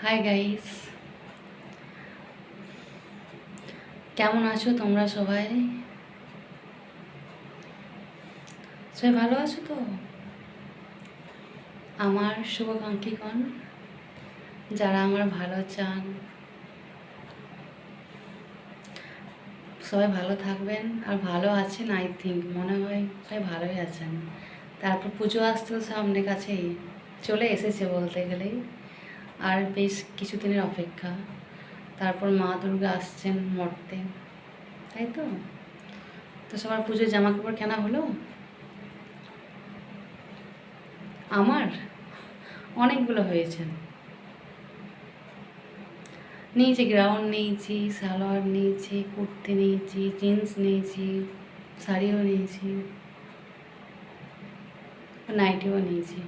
Hi guys, কেমন আছো তোমরা? সবাই সবাই ভালো আছো তো? আমার শুভাকাঙ্ক্ষীগণ, যারা আমার ভালো চান, সবাই ভালো থাকবেন আর ভালো আছেন। আই থিঙ্ক, মনে হয় সবাই ভালোই আছেন। তারপর পুজো আসতে তো সামনে, কাছেই চলে এসেছে বলতে গেলেই। আর বেশ কিছুদিনের অপেক্ষা, তারপর মা দুর্গা আসছেন মর্তে, তাই তো। তো সবার পুজোর জামা কাপড় কেনা হলো? আমার অনেকগুলো হয়েছে। নিয়েছি গ্রাউন্ড, নিয়েছি সালোয়ার, নিয়েছি কুর্তি, নিয়েছি জিন্স, নিয়েছি শাড়িও, নিয়েছি নাইটিও নিয়েছি।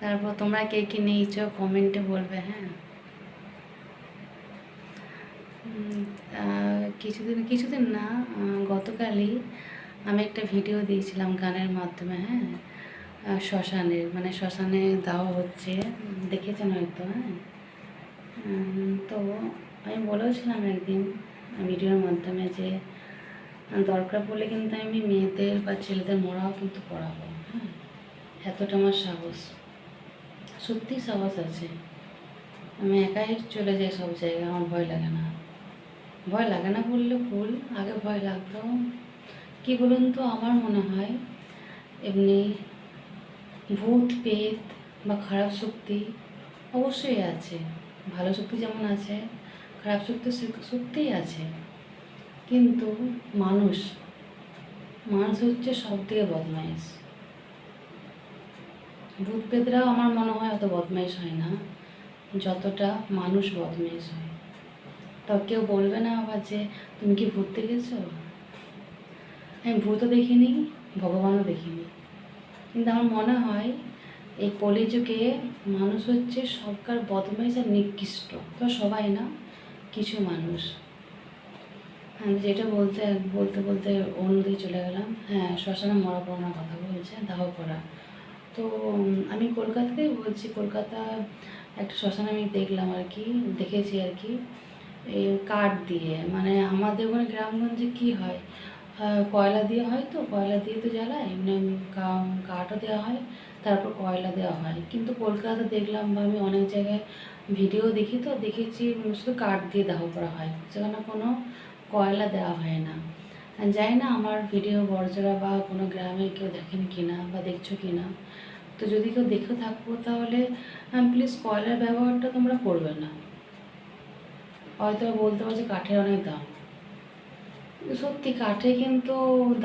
তারপর তোমরা কে কী নিয়েছো কমেন্টে বলবে, হ্যাঁ। কিছুদিন না, গতকালই আমি একটা ভিডিও দিয়েছিলাম গানের মাধ্যমে, হ্যাঁ। শ্মশানের, মানে শ্মশানে দেওয়া হচ্ছে, দেখেছেন হয়তো, হ্যাঁ। তো আমি বলেওছিলাম একদিন ভিডিওর মাধ্যমে যে দরকার পড়লে কিন্তু আমি মেয়েদের বা ছেলেদের মোড়াও কিন্তু পড়াবো, হ্যাঁ। এতটা আমার সাহস, সত্যি সাহস আছে। আমি একাই চলে যাই সব জায়গায়, আমার ভয় লাগে না। ভয় লাগে না বললে ভুল, আগে ভয় লাগতো। কী বলুন তো, আমার মনে হয় এমনি ভূত পেত বা খারাপ শক্তি অবশ্যই আছে। ভালো শক্তি যেমন আছে, খারাপ শক্তি সত্যিই আছে। কিন্তু মানুষ মানুষ হচ্ছে সব থেকে বদমাইশ। ভূত পেতরাও আমার মনে হয় অত বদমাইশ হয় না যতটা মানুষ বদমাইশ হয়। তাও কেউ বলবে না আবার যে তুমি কি ভূত দেখেছো? আমি ভূতও দেখিনি, ভগবানও দেখিনি, কিন্তু আমার মনে হয় এই কলিযুগে মানুষ হচ্ছে সবকার বদমাইশ আর নিকৃষ্ট। তো সবাই না, কিছু মানুষ। হ্যাঁ, যেটা বলতে বলতে বলতে অন্যদিকে চলে গেলাম। হ্যাঁ, শ্মশানে মরা পড়ানোর কথা বলছে, দাহ করা। তো আমি কলকাতাতেই বলছি, কলকাতা একটা শ্মশানে আমি দেখলাম আর কি, দেখেছি আর কি। এই কাঠ দিয়ে, মানে আমাদের ওখানে গ্রামগঞ্জে কী হয়, কয়লা দিয়ে হয়, তো কয়লা দিয়ে তো জ্বালায়, মানে কাঠও দেওয়া হয়, তারপর কয়লা দেওয়া হয়। কিন্তু কলকাতা দেখলাম, বা আমি অনেক জায়গায় ভিডিও দেখি, তো দেখেছি শুধু কাঠ দিয়ে দাহ করা হয়, সেখানে কোনো কয়লা দেওয়া হয় না। জানি না আমার ভিডিও বড়জোড়া বা কোনো গ্রামে কেউ দেখেন কিনা বা দেখছো কিনা। তো যদি কেউ দেখে থাকবো তাহলে প্লিজ কয়লার ব্যবহারটা তোমরা করবে না। হয়তো বলতে পারছি কাঠের অনেক দাম, সত্যি কাঠে কিন্তু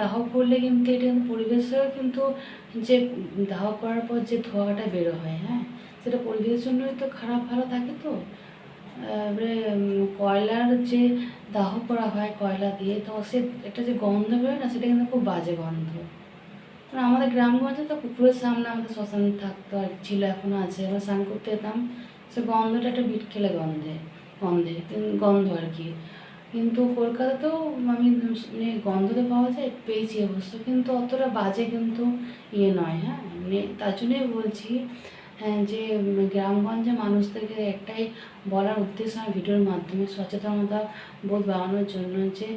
দাহ করলে কিন্তু এটা কিন্তু পরিবেশেও কিন্তু, যে দাহ করার পর যে ধোঁয়াটা বেরো হয়, হ্যাঁ, সেটা পরিবেশের জন্যই তো খারাপ, ভালো থাকে তো। এবারে কয়লার যে দাহ করা হয় কয়লা দিয়ে, তো সে একটা যে গন্ধ বেরোয় না, সেটা কিন্তু খুব বাজে গন্ধ। কারণ আমাদের গ্রামগঞ্জে তো পুকুরের সামনে আমাদের শ্মশান থাকতো, আর ছিল, এখনও আছে। আমরা স্নান করতে যেতাম, সে গন্ধটা একটা বিট খেলে গন্ধ আর কি। কিন্তু কলকাতাতেও আমি মানে গন্ধ তো পাওয়া যায়, পেয়েছি অবশ্য, কিন্তু অতটা বাজে কিন্তু ইয়ে নয়, হ্যাঁ। মানে তার জন্যই বলছি, হ্যাঁ, যে গ্রামগঞ্জে মানুষদেরকে একটাই বলার উদ্দেশ্য আমার ভিডিওর মাধ্যমে, সচেতনতা বোধ বাড়ানোর জন্য, যে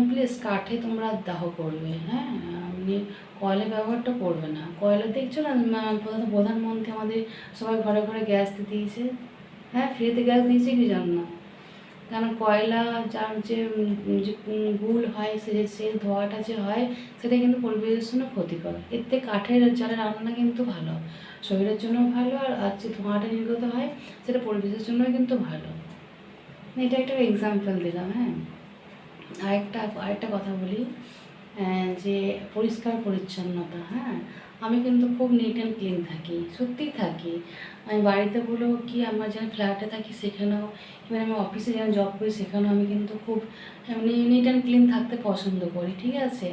প্লিজ কাঠে তোমরা দাহ করবে, হ্যাঁ। মানে কয়লা ব্যবহারটা করবে না। কয়লা দেখছো না, প্রধানমন্ত্রী আমাদের সবাই ঘরে ঘরে গ্যাস দিয়েছে, হ্যাঁ, ফ্রিতে গ্যাস দিয়েছে কি জন্য? কারণ কয়লা যার যে গুল হয়, সে ধোঁয়াটা যে হয়, সেটা কিন্তু পরিবেশের জন্য ক্ষতিকর। এতে কাঠের জ্বালে রান্না কিন্তু ভালো, শরীরের জন্যও ভালো, আর যে ধোঁয়াটা নির্গত হয় সেটা পরিবেশের জন্যও কিন্তু ভালো। এটা একটা এক্সাম্পল দিলাম, হ্যাঁ। আরেকটা কথা বলি, যে পরিষ্কার পরিচ্ছন্নতা, হ্যাঁ। আমি কিন্তু খুব নিট অ্যান্ড ক্লিন থাকি, সত্যিই থাকি। আমি বাড়িতে বলেও কি, আমার যেখানে ফ্ল্যাটে থাকি সেখানেও, এবার আমি অফিসে যেখানে জব করি সেখানেও আমি কিন্তু খুব এমনি নিট অ্যান্ড ক্লিন থাকতে পছন্দ করি, ঠিক আছে।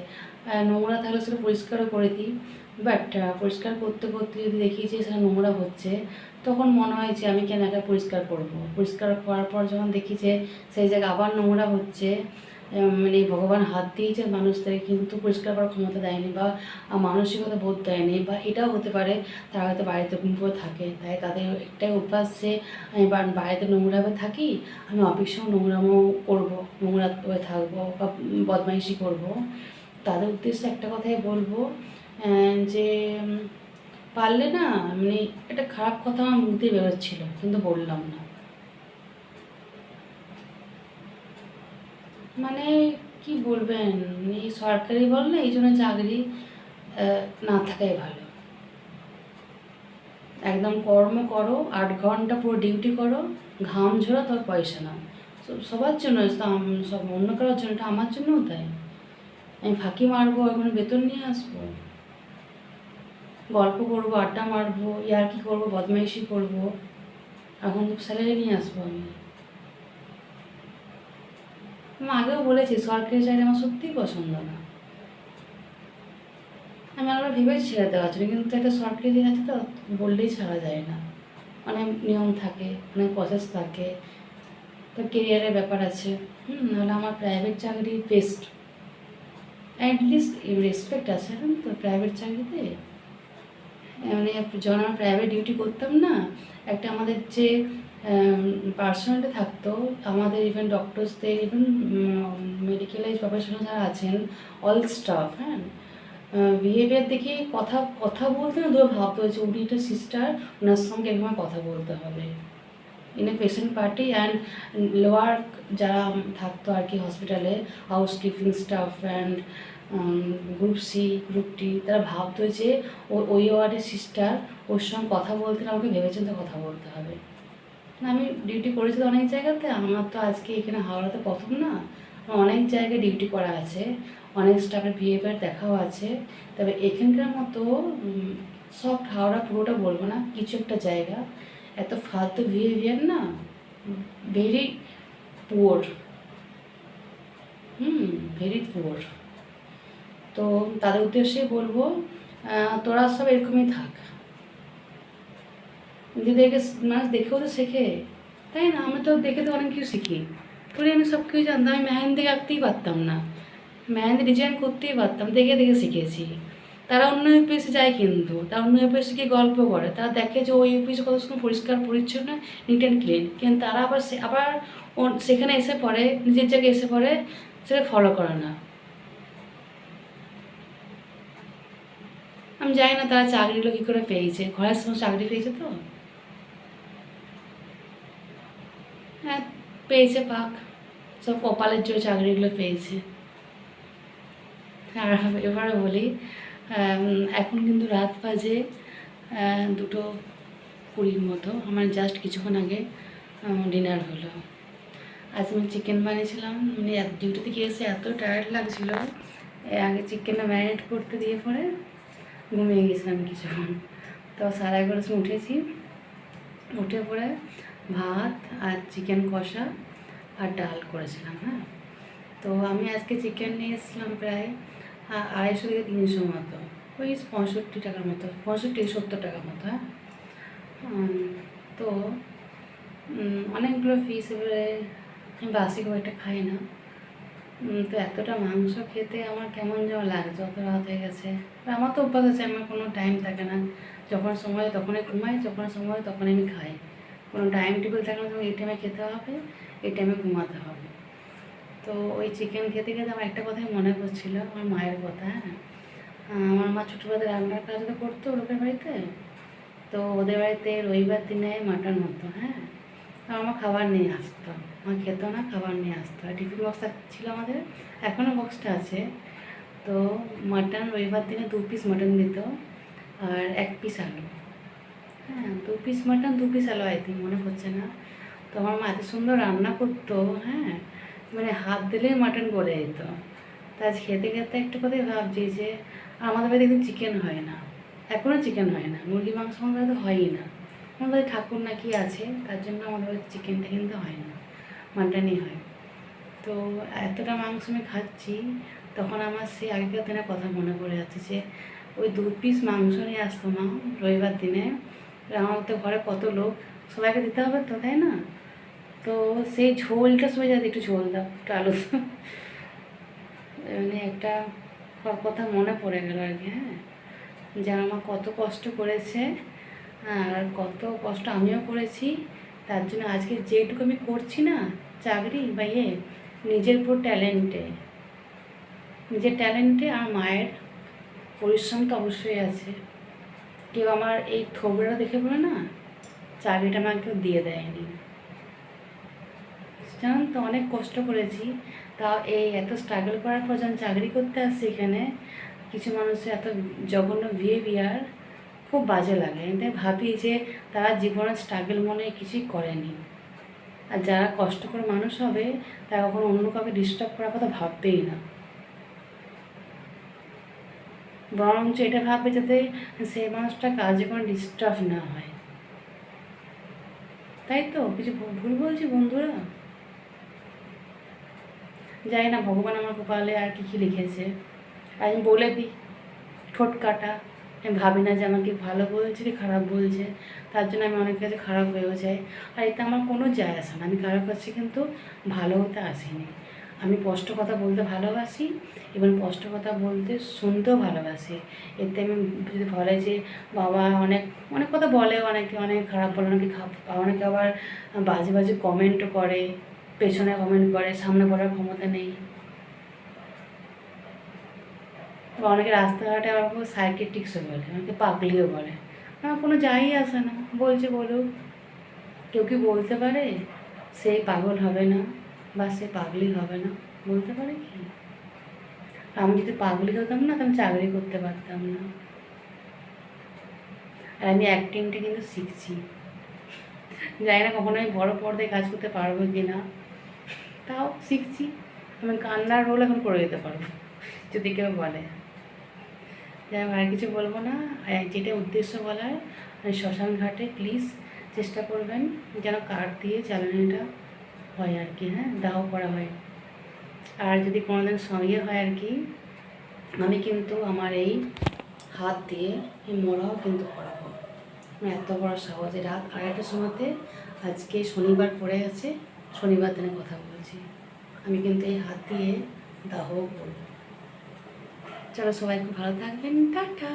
নোংরা থাকলে সেটা পরিষ্কারও করে দিই। বাট পরিষ্কার করতে করতে যদি দেখি যে সেটা নোংরা হচ্ছে, তখন মনে হয় যে আমি কেন একা পরিষ্কার করবো। পরিষ্কার করার পর যখন দেখি যে সেই জায়গায় আবার নোংরা হচ্ছে, মানে ভগবান হাত দিয়েছে মানুষদের, কিন্তু পরিষ্কার করার ক্ষমতা দেয়নি বা মানসিকতা বোধ দেয়নি, বা এটাও হতে পারে তারা হয়তো বাড়িতে ঘুমিয়ে থাকে, তাই তাদের একটাই অভ্যাস যে আমি বাড়িতে নোংরাভাবে থাকি, আমি অফিসেও নোংরামো করবো, নোংরা হয়ে থাকবো বা বদমাইশি করবো। তাদের উদ্দেশ্যে একটা কথাই বলবো, যে পারলে না, মানে একটা খারাপ কথা আমার মুখ দিয়ে বেরোচ্ছিল কিন্তু বললাম না। মানে কি বলবেন, এই সরকারি বল না, এই জন্য চাকরি না থাকাই ভালো। একদম কর্ম করো, 8 ঘন্টা পুরো ডিউটি করো, ঘাম ঝরো, তোর পয়সা নাও। সবার জন্য, সব অন্য কারোর জন্য, এটা আমার জন্যও তাই। আমি ফাঁকি মারবো, এখন বেতন নিয়ে আসবো, গল্প করবো, আড্ডা মারবো, ইয়ার্কি করবো, বদমাইশি করবো, এখন স্যালারি নিয়ে আসবো আমি। আমি আগেও বলেছি সরকারি চাকরি আমার সত্যিই পছন্দ না। আমি আবার ভেবেছি ছেড়ে দেওয়ার জন্য, কিন্তু একটা সরকারি আছে তো, বললেই ছাড়া যায় না। অনেক নিয়ম থাকে, অনেক প্রসেস থাকে, তো কেরিয়ারের ব্যাপার আছে। নাহলে আমার প্রাইভেট চাকরি বেস্ট, অ্যাটলিস্ট রেসপেক্ট আছে না তো প্রাইভেট চাকরিতে। মানে যখন আমরা প্রাইভেট ডিউটি করতাম না, একটা আমাদের যে পার্সোনালিটি থাকতো, আমাদের ইভেন ডক্টরসদের, ইভেন মেডিকেলাইজ প্রফেশনাল যারা আছেন, অল স্টাফ, হ্যাঁ, বিহেভিয়ার দেখে কথা কথা বলতে না ধরে ভাবতে হয়েছে উনি একটা সিস্টার, ওনার সঙ্গে এরকম কথা বলতে হবে in a patient party. And lower যারা থাকতো আর কি হসপিটালে, housekeeping staff and group C, group D, তারা ভাবতো যে ওই ওয়ার্ডের সিস্টার, ওর সঙ্গে কথা বলতে আমাকে ভেবেচিন্তে কথা বলতে হবে। আমি ডিউটি করেছি তো অনেক জায়গাতে, আমার তো আজকে এখানে হাওড়াতে প্রথম না, আমার অনেক জায়গায় ডিউটি করা আছে, অনেক স্টাফের বিহেভিয়ার দেখাও আছে। তবে এখানকার মতো সব হাওড়া পুরোটা বলবো না, কিছু একটা জায়গা এত ফালতু বিহেভিয়ার না, ভেরি পুয়ার, ভেরি পুয়ার। তো তাদের উদ্দেশ্যে বলবো, তোরা সব এরকমই থাক। নিজেদেরকে মানুষ দেখেও তো শেখে, তাই না? আমি তো দেখে তো অনেক কিছু শিখি। পরে আমি সব কিছু জানতাম, আমি মেহেন্দি আঁকতেই পারতাম না, মেহেন্দি ডিজাইন করতেই পারতাম, দেখে দেখে শিখেছি। তারা অন্য ইউপিএসে যায়, কিন্তু তারা অন্য ইউপিএসে গিয়ে গল্প করে, তারা দেখে যে ওই ইউপিএসে কত সময় পরিষ্কার পরিচ্ছন্ন, নিট অ্যান্ড ক্লিন, কিন্তু তারা আবার আবার সেখানে এসে পড়ে, নিজের জায়গায় এসে পড়ে, সেটা ফলো করে না। আমি জানি না তারা চাকরিগুলো কী করে পেয়েছে, ঘরের সময় চাকরি পেয়েছে তো, হ্যাঁ পেয়েছে, পাক, সব কপালের জন্য চাকরিগুলো পেয়েছে। আর এবারে বলি, এখন কিন্তু রাত বাজে 2:20 মতো, আমার জাস্ট কিছুক্ষণ আগে ডিনার হলো। আজ আমি চিকেন বানিয়েছিলাম, মানে ডিউটি থেকে এসে এত টায়ার্ড লাগছিল, আগে চিকেনটা ম্যারিনেট করতে দিয়ে পরে ঘুমিয়ে গেছিলাম কিছুক্ষণ। তো 11:30 সময় উঠেছি, উঠে পরে ভাত আর চিকেন কষা আর ডাল করেছিলাম। হ্যাঁ, তো আমি আজকে চিকেন নিয়ে এসেছিলাম প্রায় 250 থেকে 300 মতো, ওই 65 টাকার মতো, 65-70 টাকার মতো। হ্যাঁ, তো অনেকগুলো পিস, এবারে আমি বাসি খুব একটা খাই না, তো এতটা মাংস খেতে আমার কেমন যেন লাগছে, অত রাত হয়ে গেছে। আমার তো অভ্যাস আছে, আমার কোনো টাইম থাকে না, যখন সময় তখনই ঘুমাই, যখন সময় তখনই আমি খাই, কোনো টাইম টেবিল থাকে না, এই টাইমে খেতে হবে, এই টাইমে ঘুমাতে হবে। তো ওই চিকেন খেতে খেতে আমার একটা কথাই মনে পড়ছিলো, আমার মায়ের কথা। হ্যাঁ, আমার মা ছোটোবেলাতে রান্নার কাজ তো করতো লোকের বাড়িতে, তো ওদের বাড়িতে রবিবার দিনে মাটন হতো। হ্যাঁ, আমার খাবার নিয়ে আসতো, আমার খেত না, খাবার নিয়ে আসতো, টিফিন বক্সটা ছিল আমাদের, এখনও বক্সটা আছে। তো মাটন রবিবার দিনে 2 পিস মাটন দিত, আর 1 পিস আলু। হ্যাঁ, 2 পিস মাটন, 2 পিস আলু, আই থিঙ্ক, মনে পড়ছে না। তো আমার মা এত সুন্দর রান্না করতো, হ্যাঁ, মানে হাত দিলেই মাটন গলে যেত। তা আজ খেতে খেতে একটা কথাই ভাবছি যে আমাদের বাড়িতে কিন্তু চিকেন হয় না, এখনও চিকেন হয় না, মুরগি মাংস আমাদের বাড়িতে হয়ই না। আমাদের বাড়িতে ঠাকুর নাকি আছে, তার জন্য আমাদের বাড়িতে চিকেনটা কিন্তু হয় না, মাটনই হয়। তো এতটা মাংস আমি খাচ্ছি, তখন আমার সেই আগেকার দিনের কথা মনে পড়ে যাচ্ছে যে ওই 2 পিস মাংস নিয়ে আসতো মা রবিবার দিনে, আমার তো ঘরে কত লোক, সবাইকে দিতে হবে তো, তাই না? তো সেই ঝোলটা সবাই যাতে একটু ঝোল দাও, একটু আলু দাও, মানে একটা কথা মনে পড়ে গেল আর কি। হ্যাঁ, যে আমার কত কষ্ট করেছে আর কত কষ্ট আমিও করেছি, তার জন্য আজকে যেটুকু আমি করছি না চাকরি বা নিজের উপর নিজের ট্যালেন্টে আর মায়ের পরিশ্রম তো অবশ্যই আছে। কেউ আমার এই থোবড়া দেখে বলে না চাকরিটা আমাকে কেউ দিয়ে দেয়নি, জানেন তো অনেক কষ্ট করেছি। তাও এই এত স্ট্রাগল করার পর যখন চাকরি করতে আসছি এখানে, কিছু মানুষের এত জঘন্য বিহেভিয়ার খুব বাজে লাগে। তাই ভাবি যে তারা জীবনে স্ট্রাগল মনে কিছুই করেনি, আর যারা কষ্ট করে মানুষ হবে তারা কখনো অন্য কাউকে ডিস্টার্ব করার কথা ভাববেই না, বরঞ্চ এটা ভাববে যাতে সেই মানুষটা কাজে কোনো ডিস্টার্ব না হয়। তাই তো কিছু ভুল বলছি বন্ধুরা? জানি না ভগবান আমার কপালে আর কী কী লিখেছে। আর আমি বলে দিই, ঠোঁট কাটা, আমি ভাবি না যে আমাকে ভালো বলছে কি খারাপ বলছে, তার জন্য আমি অনেক কাছে খারাপ হয়েও যাই। আর এতে আমার কোনো যায় আসে না, আমি কারোর কাছে কিন্তু ভালো হতে আসিনি। আমি স্পষ্ট কথা বলতে ভালোবাসি এবং স্পষ্ট কথা বলতে শুনতেও ভালোবাসি। এতে আমি যদি বলে যে বাবা অনেক অনেক কথা বলে, অনেকে অনেক খারাপ বলে, অনেকে আবার বাজে বাজে কমেন্টও করে, পেছনে কমেন্ট করে, সামনে বলার ক্ষমতা নেই। বা অনেকে রাস্তাঘাটে আমার খুব সাইকেট্রিক্সও বলে, অনেকে পাগলিও বলে। আমার কোনো যাই আসে না, বলছে বলুক। কেউ কি বলতে পারে সেই পাগল হবে না বা সে পাগলি হবে না? বলতে পারে কি? আমি যদি পাগলি হতাম না তো আমি চাকরি করতে পারতাম না। আর আমি অ্যাক্টিংটা কিন্তু শিখছি, জানি না কখনো আমি বড় পর্দায় কাজ করতে পারবো কি না, তাও শিখছি। আমি কান্নার রোল এখন করে দিতে পারবো যদি কেউ বলে। যাই হোক, আর কিছু বলবো না। যেটা উদ্দেশ্য বলার, শ্মশান ঘাটে প্লিজ চেষ্টা করবেন যেন কাঠ দিয়ে জ্বালানিটা হয় আর কি। হ্যাঁ, দাহ করা হয়। আর যদি কোনোদিন সঙ্গে হয় আর কি, আমি কিন্তু আমার এই হাত দিয়ে এই মোড়াও কিন্তু করাবো। এত বড় সাহস! রাত 2:30টার সময়তে আজকে শনিবার পড়ে গেছে, শনিবার দিনে কথা বলছি, আমি কিন্তু এই হাত দিয়ে দাহ করবো। চলো, সবাই খুব ভালো থাকবেন, টাটা।